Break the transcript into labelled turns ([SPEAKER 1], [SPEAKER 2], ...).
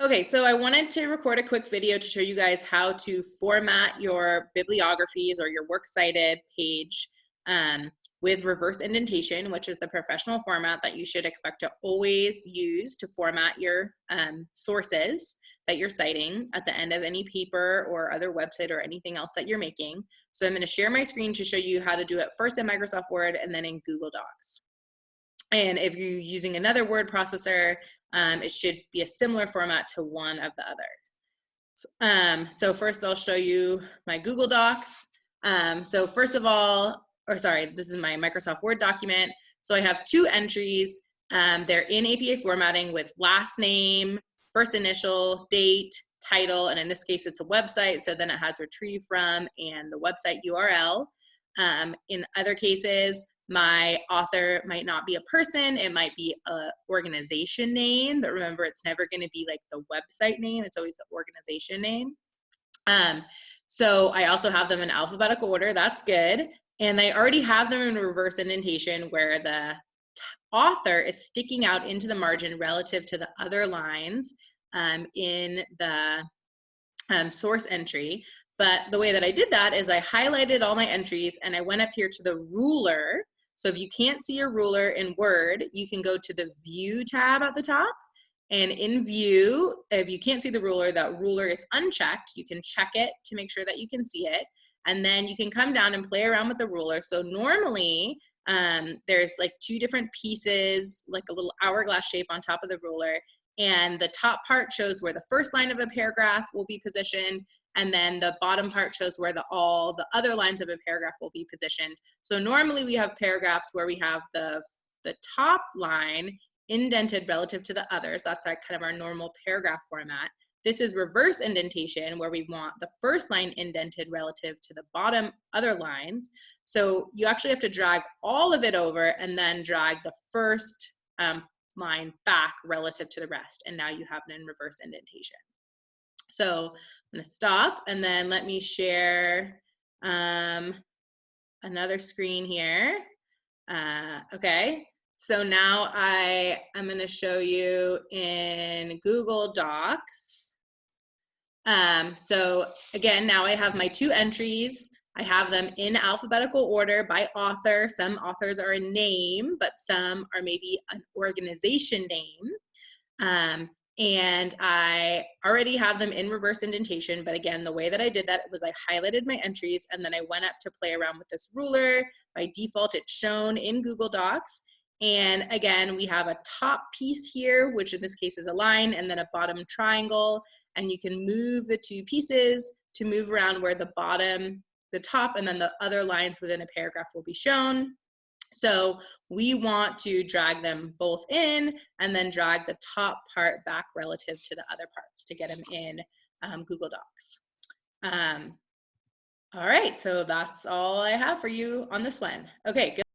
[SPEAKER 1] Okay, so I wanted to record a quick video to show you guys how to format your bibliographies or your works cited page with reverse indentation, which is the professional format that you should expect to always use to format your sources that you're citing at the end of any paper or other website or anything else that you're making. So I'm going to share my screen to show you how to do it first in Microsoft Word and then in Google Docs. And if you're using another word processor, it should be a similar format to one of the others. So first I'll show you my Google Docs. So first of all, this is my Microsoft Word document. So I have two entries. They're in APA formatting with last name, first initial, date, title, and in this case it's a website, so then it has retrieved from and the website URL. In other cases, my author might not be a person, it might be an organization name, but remember it's never going to be like the website name, it's always the organization name. So I also have them in alphabetical order, that's good. And I already have them in reverse indentation where the author is sticking out into the margin relative to the other lines in the source entry. But the way that I did that is I highlighted all my entries and I went up here to the ruler. So if you can't see your ruler in Word, you can go to the View tab at the top. And in View, if you can't see the ruler, that ruler is unchecked. You can check it to make sure that you can see it. And then you can come down and play around with the ruler. So normally, there's like two different pieces, like a little hourglass shape on top of the ruler. And the top part shows where the first line of a paragraph will be positioned. And then the bottom part shows where all the other lines of a paragraph will be positioned. So normally we have paragraphs where we have the top line indented relative to the others. That's like kind of our normal paragraph format. This is reverse indentation where we want the first line indented relative to the bottom other lines. So you actually have to drag all of it over and then drag the first line back relative to the rest. And now you have it in reverse indentation. So I'm going to stop and then let me share another screen here. Okay, so now I'm going to show you in Google Docs. So again, now I have my two entries. I have them in alphabetical order by author. Some authors are a name, but some are maybe an organization name. And I already have them in reverse indentation, but again, the way that I did that was I highlighted my entries and then I went up to play around with this ruler. By default, it's shown in Google Docs. And again, we have a top piece here, which in this case is a line, and then a bottom triangle. And you can move the two pieces to move around where the bottom, the top, and then the other lines within a paragraph will be shown. So we want to drag them both in and then drag the top part back relative to the other parts to get them in Google Docs. All right, so that's all I have for you on this one. Okay, good.